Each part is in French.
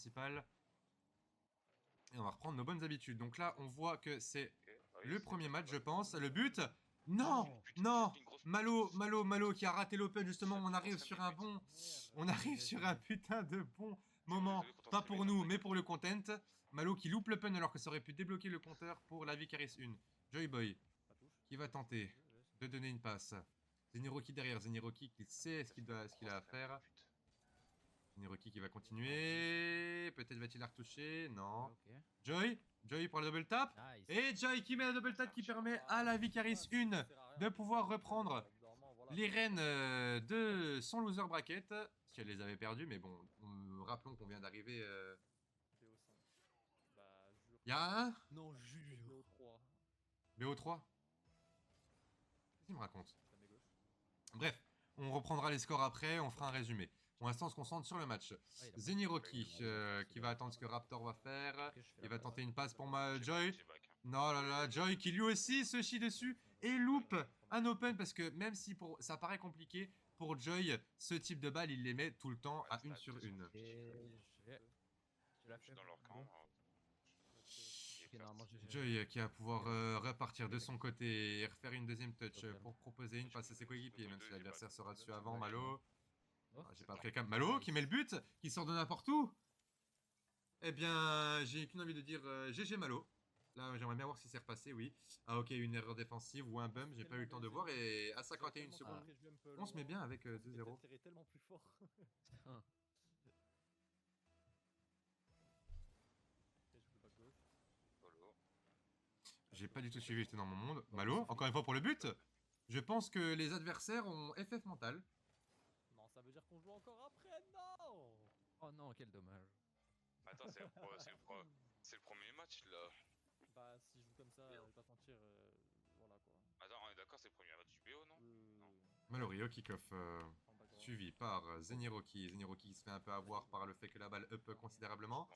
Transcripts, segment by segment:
principal. Et on va reprendre nos bonnes habitudes. Donc là, on voit que c'est le premier match, je pense. Le but. Non, non. Malo qui a raté l'open justement. On arrive sur un bon. On arrive sur un putain de bon moment. Pas pour nous, mais pour le content. Malo qui loupe l'open alors que ça aurait pu débloquer le compteur pour la Vicaris 1. Joyboy qui va tenter de donner une passe. Zeniroki derrière. Zeniroki qui sait ce qu'il a à faire. Zeniroki qui va continuer. Peut-être va-t-il la retoucher. Non. Joy pour le double tap. Nice. Et Joy qui met la double tap qui permet à la Vicaris 1 de pouvoir reprendre les rênes de son loser bracket. Si elle les avait perdues, mais bon, rappelons qu'on vient d'arriver. Il y a un Non, jure. BO3. Qu'est-ce qu'il me raconte? Bref, on reprendra les scores après, on fera un résumé. Pour l'instant, on se concentre sur le match. Zeniroki qui va attendre ce que Raptor va faire. Il va tenter une passe pour Joy. Non, là, Joy qui lui aussi se chie dessus et loupe un open parce que même si ça paraît compliqué, pour Joy, ce type de balle, il les met tout le temps à 1 sur 1. Dans leur camp. Joy qui va pouvoir repartir de son côté et refaire une deuxième touch pour proposer une passe à ses coéquipiers, même si l'adversaire sera dessus avant. Malo. J'ai pas pris le cap. Malo qui met le but, qui sort de n'importe où. Eh bien, j'ai qu'une envie de dire GG Malo. Là, j'aimerais bien voir si c'est repassé, oui. Ah ok, une erreur défensive ou un bump, j'ai pas eu le temps de voir. Et à 51 secondes, on se met bien avec 2-0. J'ai pas du tout suivi, j'étais dans mon monde. Malo, encore une fois pour le but. Je pense que les adversaires ont FF mental. Non, ça veut dire qu'on joue encore après. Non. Oh non, quel dommage. Attends, c'est le premier match là. Bah, si je joue comme ça, je vais pas te mentir, voilà quoi. Attends, on est d'accord, c'est le premier match du BO, non? Malorio kick-off suivi par Zeniroki. Zeniroki qui se fait un peu avoir par le fait que la balle up considérablement.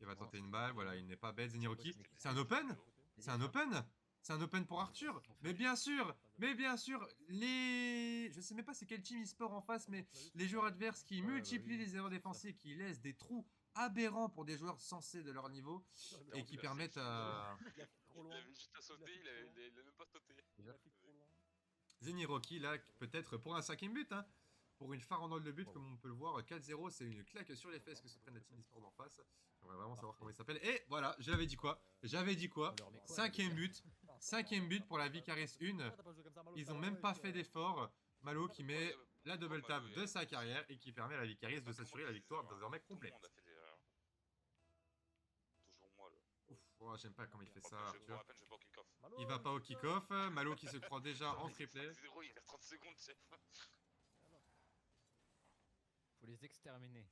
Il va tenter une balle, voilà, il n'est pas bête. Zeniroki, c'est un open? C'est un open? C'est un open pour Arthur? Mais bien sûr, je sais même pas c'est quel team e-sport en face, mais les joueurs adverses qui multiplient les erreurs défensives, qui laissent des trous aberrants pour des joueurs sensés de leur niveau et qui permettent à... Il avait juste à sauter, il a même pas sauté. Zeniroki là, peut-être pour un 5ème but, hein, pour une farandole de but comme on peut le voir, 4-0, c'est une claque sur les fesses que se prennent la team e-sport d'en face. J'aimerais vraiment savoir comment il s'appelle. Et voilà, j'avais dit quoi? 5ème but pour la Vicaris 1. Ils ont même pas fait d'effort. Malo qui met la double tap de sa carrière et qui permet à la Vicaris de s'assurer la victoire désormais complète. Toujours moi là. Ouf, oh, j'aime pas comment il fait ça, Arthur. Il va pas au kick-off. Malo qui se croit déjà en triplé. Il reste 30 secondes, chef. Faut les exterminer.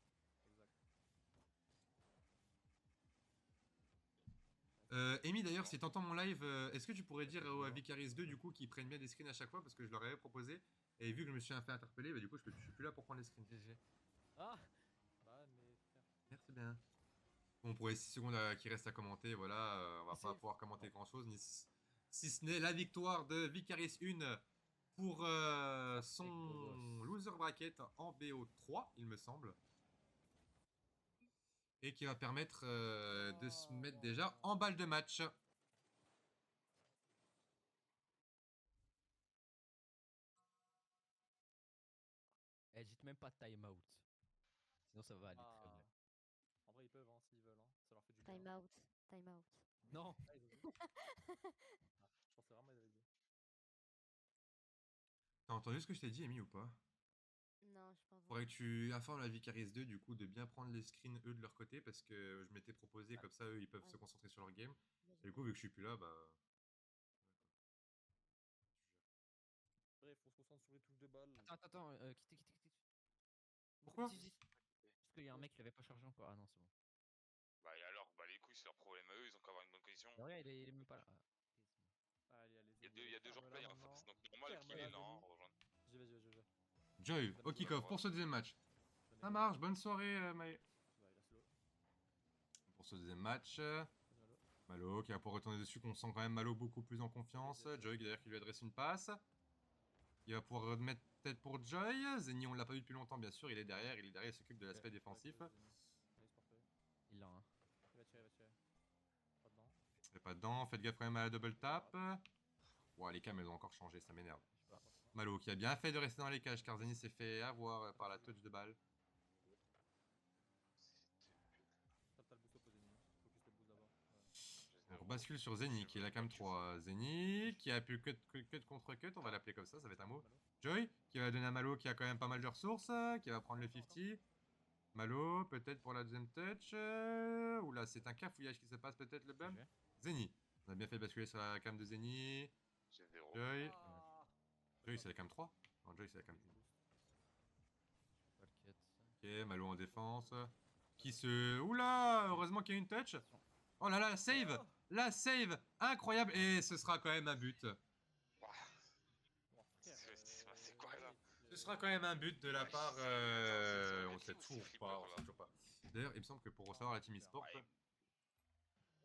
Amy d'ailleurs, si t'entends mon live, est-ce que tu pourrais dire à Vicaris 2 du coup qu'ils prennent bien des screens à chaque fois parce que je leur avais proposé et vu que je me suis fait interpeller, bah, du coup je suis plus là pour prendre les screens. GG. Ah bah, mais... Merci bien. Bon, pour les 6 secondes qui restent à commenter, voilà, on va pas pouvoir commenter grand chose, si ce n'est la victoire de Vicaris 1 pour son loser bracket en BO3, il me semble. Et qui va permettre de se mettre déjà en balle de match. Dites même pas time out. Sinon ça va aller très bien. En vrai, ils peuvent, hein, s'ils veulent. Hein. Ça leur fait du Time bien. out. Time out. Non. Je pensais vraiment qu'ils avaient dit. T'as entendu ce que je t'ai dit, Amy, ou pas? Non, je pense. Faudrait que tu informes la Vicaris 2 du coup de bien prendre les screens eux de leur côté parce que je m'étais proposé comme ça eux ils peuvent se concentrer sur leur game. Et du coup vu que je suis plus là bah... Bref, on se concentre sur les touches de balle. Attends, quittez. Pourquoi? Parce qu'il y a un mec qui l'avait pas chargé encore. Ah non, c'est bon. Bah et alors, bah les couilles c'est leur problème à eux, ils ont qu'à avoir une bonne connexion. Ouais, il est même pas là. Allez, Il y a deux joueurs play en face, donc normal qu'il est là, hein, rejoindre. J'y vais. Joy au kick-off pour ce deuxième match. Ça marche, bonne soirée Maë. Pour ce deuxième match, Malo qui va pouvoir retourner dessus, qu'on sent quand même Malo beaucoup plus en confiance. Joy d'ailleurs qui lui adresse une passe. Il va pouvoir remettre peut-être pour Joy. Zeni on l'a pas vu depuis longtemps bien sûr, il est derrière, il s'occupe de l'aspect défensif. Il l'a, hein. Il va tirer, il va tirer. Pas dedans. C'est pas dedans, faites gaffe quand même à la double tap. Ouah, les cams elles ont encore changé, ça m'énerve. Je sais pas. Malo qui a bien fait de rester dans les cages car Zeni s'est fait avoir par la touch de balle. T'as le boost opposé, Nino. Focus le boost d'abord. Ouais. On bascule sur Zeni qui est la cam 3. Zeni qui a pu cut contre cut, on va l'appeler comme ça va être un mot. Malo. Joy qui va donner à Malo qui a quand même pas mal de ressources, qui va prendre le 50. Malo peut-être pour la deuxième touch. Oula, c'est un cafouillage qui se passe peut-être le bump. Bien Zeni, on a bien fait basculer sur la cam de Zeni. J'ai 0. Joy, Ah. Joy c'est la cam 3. Non, Joy c'est la cam 1. Pas le cut. Ok, Malo en défense. Qui se... Oula, heureusement qu'il y a une touch. Oh là là, save. La save, incroyable. Et ce sera quand même un but. Bon, frère, C'est quoi, là? Ce sera quand même un but de la part... on sait toujours pas, on sait toujours pas. D'ailleurs, il me semble que pour recevoir la team e-sport...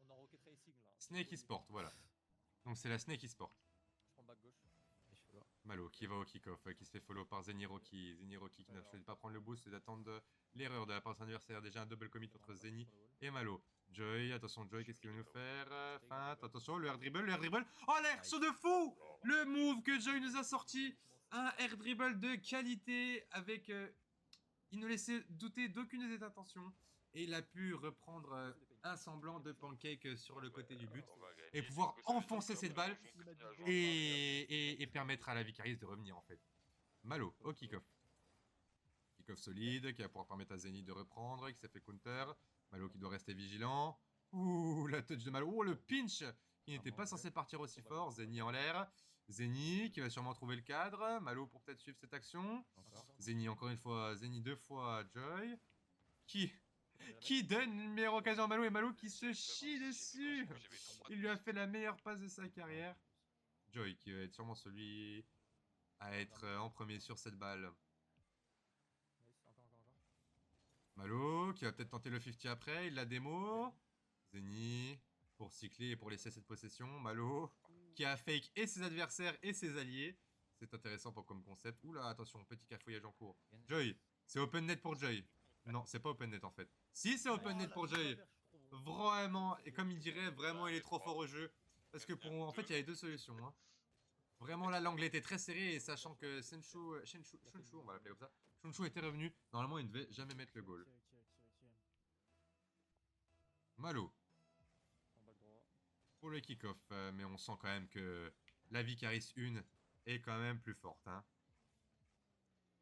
On a Rocket Racing là. Snake e-sport, voilà. Donc c'est la Snake e-sport. Je prends back gauche. Et je follow. Malo qui va au kick-off, qui se fait follow par Zeniroki. Zeniroki qui n'a choisi de pas prendre le boost et d'attendre l'erreur de la part de son adversaire. Déjà un double commit entre Zeni et Malo. Joy, attention Joy, qu'est-ce qu'il va nous faire? Feinte, attention, le air dribble, le air dribble. Oh l'air saut de fou! Le move que Joy nous a sorti. Un air dribble de qualité avec... il ne laissait douter d'aucune de ses intentions. Et il a pu reprendre un semblant de pancake sur le côté du but. Et pouvoir enfoncer cette balle et permettre à la Vicaris de revenir en fait. Malo au kick-off. Kick-off solide qui va pouvoir permettre à Zeni de reprendre, qui s'est fait counter. Malo qui doit rester vigilant. Ouh, la touch de Malo. Oh, le pinch qui n'était pas censé partir aussi fort. Zeni en l'air. Zeni qui va sûrement trouver le cadre. Malo pour peut-être suivre cette action. Encore. Zeni encore une fois. Zeni deux fois. Joy. Qui donne une meilleure occasion à Malo et Malo qui se chie dessus. Il lui a fait la meilleure passe de sa carrière. Joy qui va être sûrement celui à être en premier sur cette balle. Nice, encore. Malo qui va peut-être tenter le 50 après, il la démo. Zeni pour cycler et pour laisser cette possession. Malo qui a fake et ses adversaires et ses alliés. C'est intéressant pour comme concept. Oula, attention, petit cafouillage en cours. Joy, c'est open net pour Joy. Non, c'est pas open net en fait. Si, c'est open net pour Joy. Vraiment, et comme il dirait, vraiment il est trop fort au jeu. Parce que pour en fait, il y avait deux solutions. Hein. Vraiment là, l'angle était très serré et sachant que Shunshu, on va l'appeler comme ça, Shunshu était revenu, normalement il ne devait jamais mettre le goal. Malo En back droit. pour le kick-off, mais on sent quand même que la Vicaris 1 est quand même plus forte. Hein.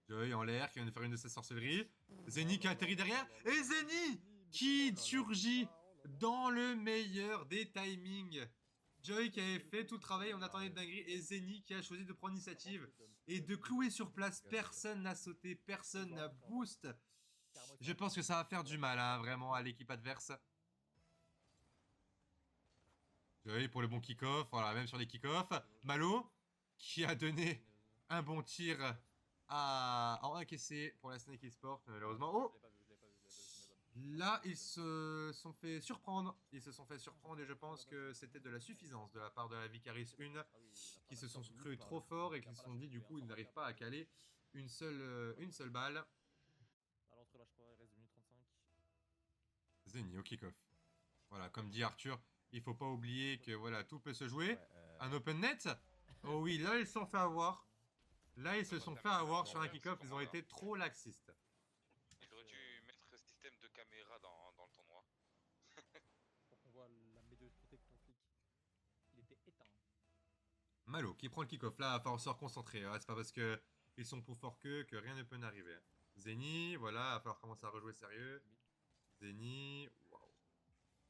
Joy en l'air qui vient de faire une de ses sorcelleries. Zeni qui atterrit derrière. Et Zeni qui surgit dans le meilleur des timings. Joy qui avait fait tout le travail, on attendait de dinguerie. Et Zeni qui a choisi de prendre l'initiative et de clouer sur place. Personne n'a sauté, personne n'a boost. Je pense que ça va faire du mal hein, vraiment à l'équipe adverse. Joy pour le bon kick-off, voilà, même sur les kick-off. Malo qui a donné un bon tir en encaissé pour la Snake eSport, malheureusement. Oh! Là, ils se sont fait surprendre. Ils se sont fait surprendre et je pense que c'était de la suffisance de la part de la Vicaris 1 qui se sont crus trop forts et qui se sont dit du coup ils n'arrivent pas à caler une seule balle. À l'entrelâche pas, il reste 2 minutes 35. Zeni au kick-off. Voilà, comme dit Arthur, il faut pas oublier que voilà, tout peut se jouer. Un open net. Oh oui, là ils se sont fait avoir. Là ils se sont fait avoir sur un kick-off, ils ont été trop laxistes. Il aurait dû mettre un système de caméra dans le tournoi. Pour qu'on voit la médiocrité de ton flic. Il était éteint. Malo qui prend le kick-off. Là, il va falloir se reconcentrer. Hein. C'est pas parce que ils sont plus forts qu'eux que rien ne peut n'arriver. Zeni, voilà, il va falloir commencer à rejouer sérieux. Zeni, waouh.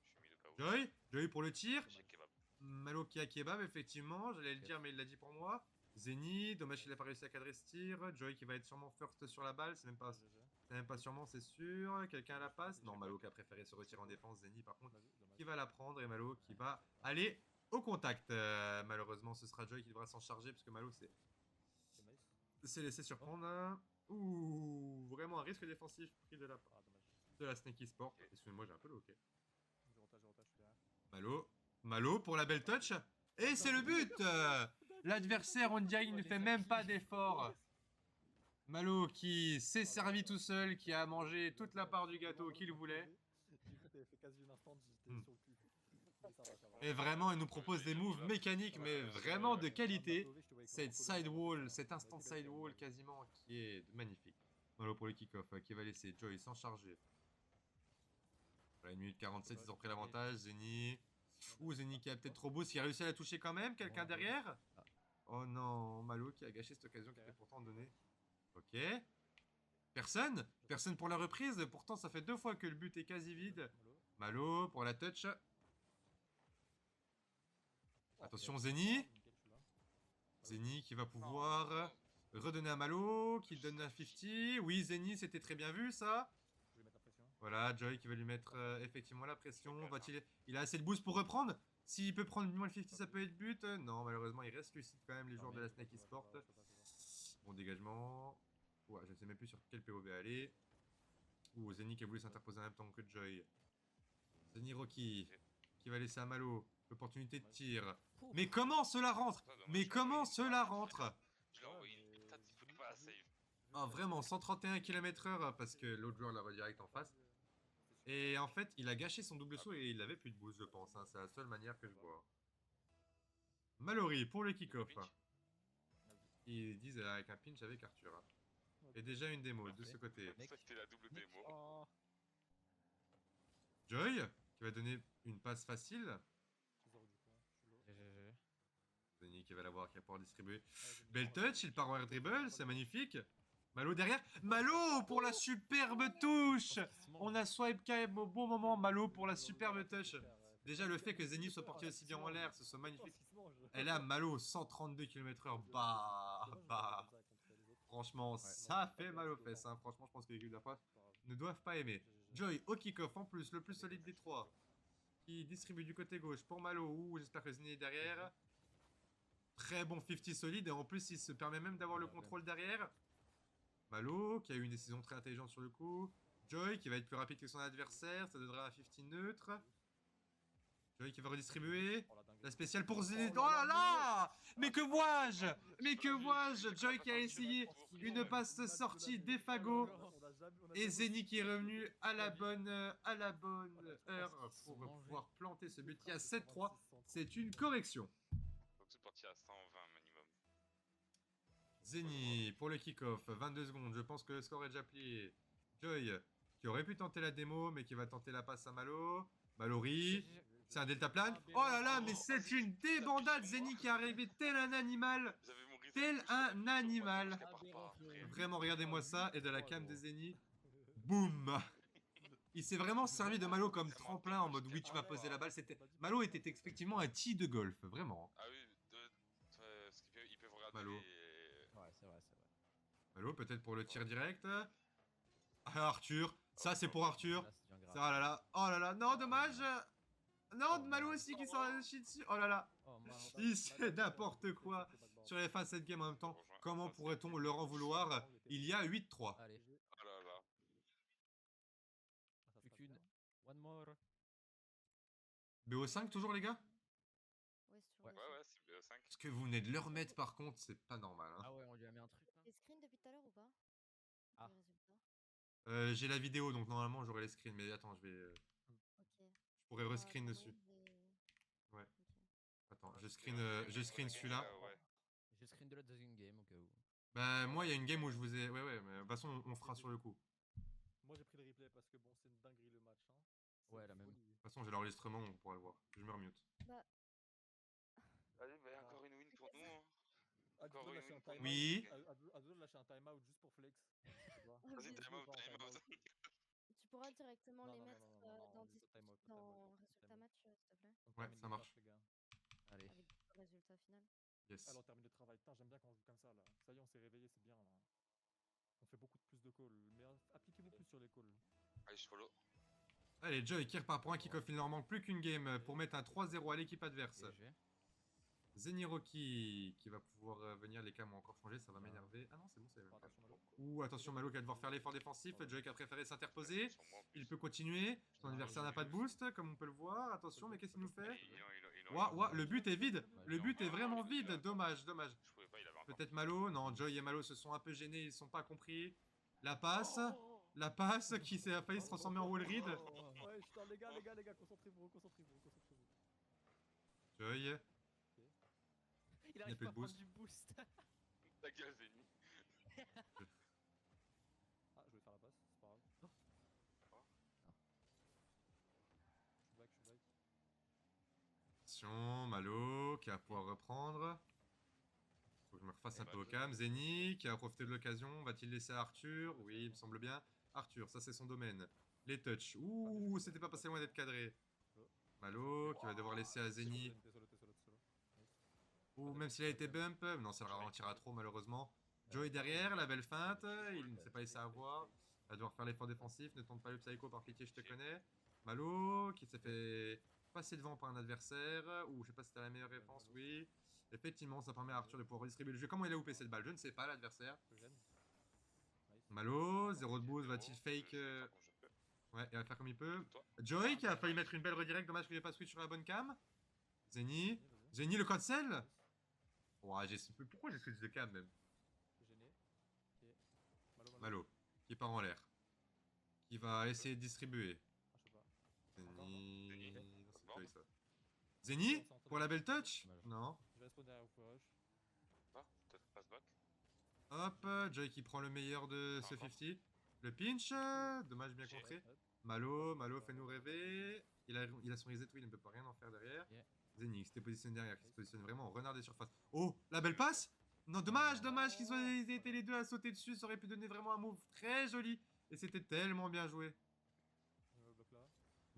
Je suis mis le KO. Joy, Joy pour le tir. Chez Kebab. Malo qui a kebab, effectivement, j'allais le dire, mais il l'a dit pour moi. Zeni, dommage qu'il n'a pas réussi à cadrer ce tir. Joy qui va être sûrement first sur la balle, c'est même pas sûrement, c'est sûr. Quelqu'un la passe. Non, Malo qui a préféré se retirer en défense. Zeni, par contre, qui va la prendre et Malo qui va aller au contact. Malheureusement, ce sera Joy qui devra s'en charger parce que Malo s'est laissé surprendre. Ouh, vraiment un risque défensif pris de la Snake eSport. Excusez-moi, j'ai un peu le hockey. Malo pour la belle touch. Et c'est le but. L'adversaire, on dirait qu'il ne fait même pas d'effort. Malo qui s'est servi tout seul, qui a mangé toute la part du gâteau qu'il voulait. t'avais fait quasi une instant, j'étais Hmm. sur le cul. Mais ça va. Et vraiment, il nous propose des moves mécaniques, mais vraiment de qualité. Cette sidewall, cet instant sidewall quasiment qui est magnifique. Malo pour le kick-off, qui va laisser Joy s'en charger. Voilà, 1 minute 47, ils ont pris l'avantage. Zeni. Ouh, Zeni qui a peut-être trop boost, qui a réussi à la toucher quand même. Quelqu'un derrière. Oh non, Malo qui a gâché cette occasion qui était pourtant donnée. Ok. Personne. Personne pour la reprise. Pourtant, ça fait 2 fois que le but est quasi vide. Malo pour la touch. Attention, Zeni. Zeni qui va pouvoir redonner à Malo, qui donne à 50. Oui, Zeni, c'était très bien vu ça. Je vais mettre la pression. Voilà, Joy qui va lui mettre effectivement la pression. Il a assez de boost pour reprendre. S'il peut prendre moins le 50, ça peut être but. Non, malheureusement, il reste lucide quand même, les joueurs de la Snaky Sport. Bon dégagement. Ouais, je ne sais même plus sur quel POV aller. Ouh, Zeni qui a voulu s'interposer en même temps que Joy. Zeni Rocky qui va laisser à Malo l'opportunité de tir. Mais comment cela rentre? Mais comment cela rentre? Je l'ai envoyé une putain de foot pas à save. Ah, vraiment, 131 km/h parce que l'autre joueur l'a redirect en face. Et en fait, il a gâché son double saut et il avait plus de boost, je pense. Hein. C'est la seule manière que je vois. Mallory pour le kick-off. Ils disent avec un pinch avec Arthur. Hein. Et déjà une démo de ce côté. Ça, c'était la double démo. Oh, Joy qui va donner une passe facile. je suis zéro du coup. Je suis low. GG. Zeni qui va l'avoir, qui va pouvoir distribuer. Belle touch, il part en air dribble, c'est magnifique. Malo derrière. Malo pour la superbe touche. On a swipe quand même au bon moment. Malo pour la superbe touch. Déjà le fait que Zeni soit parti aussi bien en l'air, ce soit magnifique. Et là, Malo 132 km/h. Bah. Franchement, ça fait mal aux fesses. Hein. Franchement, je pense que les équipes de la France ne doivent pas aimer. Joy au kick-off en plus, le plus solide des trois. Qui distribue du côté gauche pour Malo. Ouh, j'espère que Zeni est derrière. Très bon 50 solide. Et en plus, il se permet même d'avoir le contrôle derrière. Malo qui a eu une décision très intelligente sur le coup. Joy qui va être plus rapide que son adversaire. Ça donnera un 50 neutre. Joy qui va redistribuer. La spéciale pour Zeni. Oh là là! Mais que vois-je? Mais que vois-je? Joy qui a essayé une passe sortie des fagots. Et Zeni qui est revenu à la bonne heure pour pouvoir planter ce but. Il y a 7-3. C'est une correction. Donc c'est parti à 120 minimum. Zeni pour le kick-off. 22 secondes. Je pense que le score est déjà plié. Joy qui aurait pu tenter la démo mais qui va tenter la passe à Malo. Mallory. C'est un deltaplane. Oh là là, mais c'est une débandade. Zeni qui est arrivé tel un animal. Tel un animal. Vraiment, regardez-moi ça. Et de la cam de Zeni. Boum. Il s'est vraiment servi de Malo comme tremplin en mode oui, tu m'as posé la balle. Malo était effectivement un tee de golf. Vraiment. Ah oui, parce qu'ils peuvent regarder Malo. Ouais, c'est vrai, c'est vrai. Malo, peut-être pour le tir direct. Ah, Arthur. Ça, c'est pour Arthur. Là, c'est bien grave. Ça, oh là là. Oh là là. Non, dommage. Non, Malo aussi qui s'en chie dessus. Oh là là. Oh, mince. Il sait n'importe quoi sur les phases 7 game en même temps. Comment pourrait-on leur en vouloir? Il y a 8-3. Allez, Oh là là. plus qu'une. One more. BO5 toujours les gars? Ouais, c'est Ouais. toujours Ouais, le ouais, c'est BO5. Ce que vous venez de leur mettre par contre, c'est pas normal. Hein. Ah ouais, on lui a mis un truc là. Les screens depuis tout à l'heure ou pas? Ah. Les résultats. J'ai la vidéo donc normalement j'aurai les screens. Mais attends, je Ok. pourrais rescreen Pour dessus. moi, Ouais. Ok. Attends, je screen celui-là. Ouais. J'ai screen de la deuxième game au cas où. Bah moi il y a une game où je vous ai... Ouais ouais, mais de toute façon on fera sur le coup. Moi j'ai pris le replay parce que bon, c'est une dinguerie le match. Hein. C'est Ouais, une la même. De folie. toute façon j'ai l'enregistrement, on pourra le voir. Je me remute. Bah, Allez, bah encore une win pour nous. Hein. À deux doigts de lâcher un time-out. Oui. À deux doigts de lâcher un time-out juste pour flex. Tu vois. Vas-y, Ok. time out, time out. tu pourras directement Non, les non, non, mettre non, non, dans, non, time-out, dans time-out, résultat time-out. match, s'il te plaît. On Ouais, termine ça le marche. match, les gars. Allez. Avec le résultat final. Yes. Allez, on termine le travail. Putain, j'aime bien quand on joue comme ça là. Ça y est, on s'est réveillé, c'est bien là. On fait beaucoup plus de calls. Mais appliquez-vous plus sur les calls. Allez, je follow. Allez, Joy qui repart pour un kick-off. Il ne leur manque plus qu'une game pour mettre un 3-0 à l'équipe adverse. GG. Zeniroki qui va pouvoir venir. Les cams ont encore changé, ça va m'énerver. Ah non, c'est bon, c'est même pas. Ouh, attention Malo qui va devoir faire l'effort défensif. Joy qui a préféré s'interposer. Sur moi, en plus. Il peut continuer. Son adversaire n'a pas de boost, comme on peut le voir. Attention, mais qu'est-ce qu'il nous fait? Il Ouah, ouah, le but est vide. Le but est vraiment vide. Dommage, dommage. Je pouvais pas, il avait encore. Peut-être Malo. Non, Joy et Malo se sont un peu gênés. Ils ne sont pas compris. La passe qui a failli se transformer en wall read. Ouais, putain, les gars, concentrez-vous. Joy. Il arrive plus pas de à prendre boost. du boost. Ta gueule, Zeni. Ah, je vais faire la passe, c'est pas grave. Je suis back. Attention, Malo qui va pouvoir reprendre. Faut que je me refasse un peu au calme. Zeni qui a profité de l'occasion. Va-t-il laisser à Arthur? Oui, il me semble bien. Arthur, ça c'est son domaine. Les touches. Ouh, c'était pas passé loin d'être cadré. Malo qui va devoir laisser à Zeni. T'es solo. Nice. Ou même s'il a été bump. Non, ça le ralentira trop malheureusement. Joey derrière, la belle feinte. Il ne s'est pas laissé avoir. Il va devoir faire l'effort défensif. Ne tente pas le psycho par pitié, je te connais. Malo qui s'est fait passer devant par un adversaire. Ou je sais pas si c'était la meilleure réponse. Oui. Effectivement, ça permet à Arthur de pouvoir redistribuer le jeu. Comment il a loupé cette balle? Je ne sais pas, l'adversaire. Je gêne. Nice. Malo, 0 de boost. Va-t-il fake Ouais, il va faire comme il peut. Joey qui a failli mettre une belle redirect. Dommage que j'ai pas switch sur la bonne cam. Zeni. Vas-y. Zeni, le cancel. Nice. Ouais, pourquoi j'ai switch de cam même? Gêné. Ok. Malo, qui part en l'air. Qui va essayer de distribuer. Ah, je sais pas. Zeni. Zeni. Non, c'est Joey, ça. Zeni pour la belle touch? Non. Je vais spawn derrière au push. Ah, peut-être passe back. Hop, Joey qui prend le meilleur de ce 50. Le pinch, dommage bien contré. Malo, fais-nous rêver. Il a son reset, oui, il ne peut pas rien en faire derrière. Yeah. Zeni qui s'était positionné derrière, qui se positionne vraiment en renard des surfaces. Oh, la belle passe? Non, dommage qu'ils aient été les deux à sauter dessus. Ça aurait pu donner vraiment un move très joli. Et c'était tellement bien joué. Bloc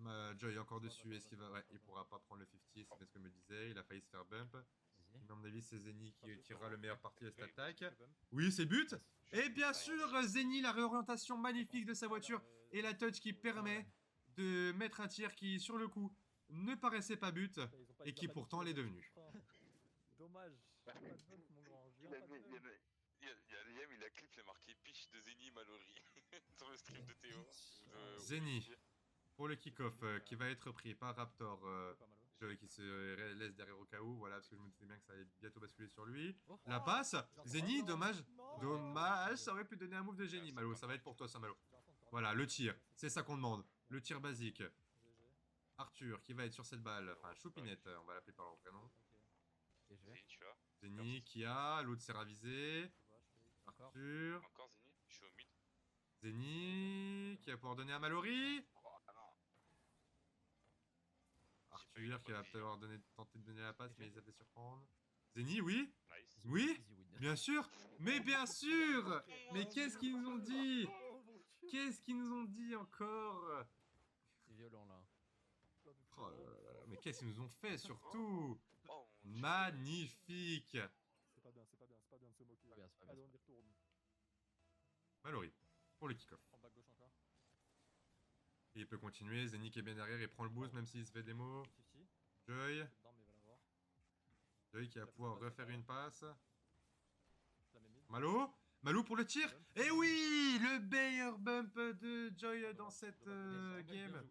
là. Joey encore dessus. Est-ce qu'il va. Ouais, il pourra pas prendre le 50, c'est bien ce que me disait. Il a failli se faire bump. Vas-y. À mon avis, c'est Zeni qui tirera le meilleur parti de cette Oui, attaque. Je bump. Oui, c'est but. Et bien sûr, Zeni, la réorientation magnifique de sa voiture et la touch qui permet de mettre un tir qui, sur le coup, ne paraissait pas but et qui pourtant l'est devenu. Dommage. Pas de bump, mon grand. Je viens pas de bump. Il y a Liam, il a clip, il a marqué pitch de Zeni Mallory sur le stream de Théo. Zeni. Pour le kick-off qui va être pris par Raptor. Pas mal, ouais. Joey qui se laisse derrière au cas où, voilà, parce que je me disais bien que ça allait bientôt basculer sur lui. Oh. La passe, Zeni, dommage, Non. dommage, ça aurait pu donner un move de génie, Malo, ça va être pour toi ça, Malo. Voilà, le tir, c'est ça qu'on demande, le tir basique. GG. Arthur qui va être sur cette balle, enfin Choupinette, on va l'appeler par leur prénom. Ok. Et je vais. Zeni, tu as. Zeni qui a, l'autre s'est ravisé. Encore. Arthur, Encore Zeni, je suis au mid. Zeni qui va pouvoir donner à Mallory. Oh, ah non. Arthur qui va peut-être tenter de donner la passe, mais il s'est fait surprendre. Zeni, oui. Nice. Oui, Easy win. bien sûr, mais bien sûr. Mais qu'est-ce qu'ils nous ont dit? Oh, mon Dieu. Qu'est-ce qu'ils nous ont dit encore? C'est violent là. Oh là là là, mais qu'est-ce qu'ils nous ont fait surtout? Oh, mon Dieu. Magnifique. C'est pas bien de se moquer. C'est pas bien, c'est pas bien, Allez, c'est on y retourne. Mallory, pour le kick-off. En bas gauche encore. Et il peut continuer, Zeni qui est bien derrière, il prend le boost même s'il se fait démo. 50. Joy, C'est dedans, mais il va l'avoir. Joy qui va pouvoir refaire une passe. La même mid. Malo pour le tir. Et oui, le meilleur bump de Joy dans cette game.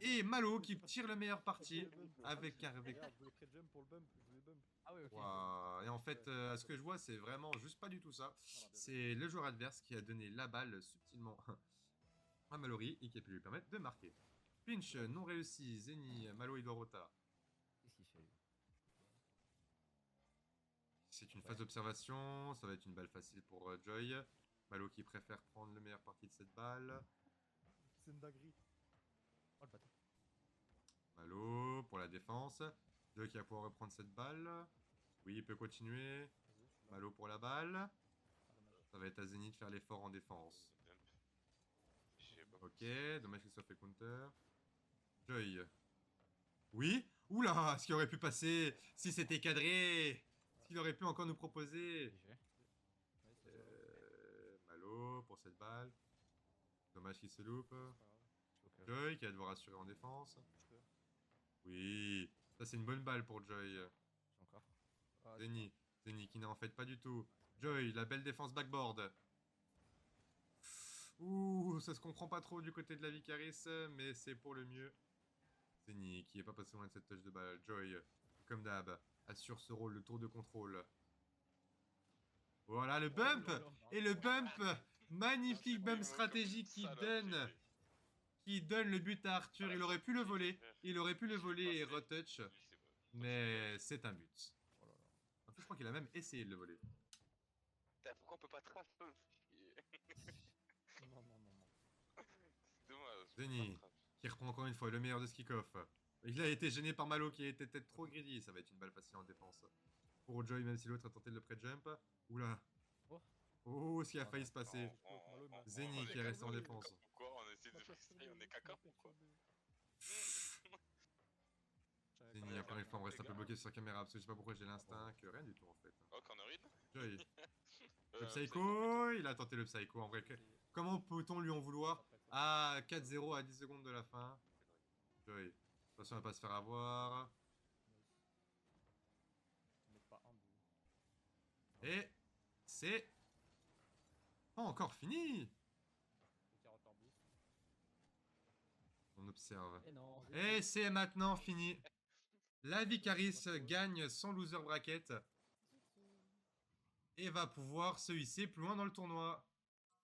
Et Malo qui tire le meilleur parti avec un Regarde, je voulais pré-jump pour le bump. Je voulais bump. Ah ouais, ok. Wow. Et en fait, à ce que je vois, c'est vraiment juste pas du tout ça. C'est le joueur adverse qui a donné la balle subtilement à Mallory et qui a pu lui permettre de marquer. Pinch non réussi, Zeni, Malo et Dorota. Qu'est-ce qu'il fait lui? C'est une phase d'observation, ça va être une balle facile pour Joy. Malo qui préfère prendre le meilleur parti de cette balle. C'est une dinguerie. Oh le bâtard. Malo pour la défense. Joy qui va pouvoir reprendre cette balle. Oui, il peut continuer. Vas-y, je suis là. Malo pour la balle. Ah, dommage. Ça va être à Zeni de faire l'effort en défense. Bump. J'ai pas Ok, dommage qu'il soit fait counter. Joy. Oui. Oula, ce qui aurait pu passer si c'était cadré. Ce qu'il aurait pu encore nous proposer. Et je vais. Ouais, c'est ça. Malo pour cette balle. Dommage qu'il se loupe. C'est pas grave. Je suis au cœur. Joy qui va devoir assurer en défense. Je peux. Oui, ça c'est une bonne balle pour Joy. J'ai encore. Ah, Zeni qui n'a en fait pas du tout. Joy, la belle défense backboard. Ouh, ça se comprend pas trop du côté de la Vicaris, mais c'est pour le mieux. Zeni qui est pas passé loin de cette touche de balle. Joy, comme d'hab, assure ce rôle de tour de contrôle. Voilà le bump. Et le bump, magnifique bump stratégique qui donne qui donne le but à Arthur. Il aurait pu le voler. Il aurait pu le voler et retouch. Lui, c'est bon. Mais c'est un but. Oh là là. En fait, je crois qu'il a même essayé de le voler. Putain, pourquoi on peut pas trap? Non, non, non, non. C'est dommage. Zeni, qui reprend encore une fois le meilleur de ce kick-off. Il a été gêné par Malo qui était peut-être trop greedy. Ça va être une balle facile en défense. Pour Joy, même si l'autre a tenté de le pré-jump. Oula. Oh. Oh, ce qui a failli se passer. Zeni qui est resté en on est défense. caca ou quoi? On essaie de freestyle, on est caca ou quoi? Zeni, encore une fois, on reste un peu bloqué sur sa caméra parce que je sais pas pourquoi j'ai l'instinct que rien du tout en fait. Oh, cornerine? Joy. Le Psycho. psycho, il a tenté le psycho en vrai. Comment peut-on lui en vouloir? Ah, 4-0 à 10 secondes de la fin. Joy. Attention à pas se faire avoir. Mais pas un but. Et c'est pas encore fini. Les carottes en boost. On observe. Et non. Et c'est maintenant fini. La Vicaris gagne son loser bracket GG. et va pouvoir se hisser plus loin dans le tournoi.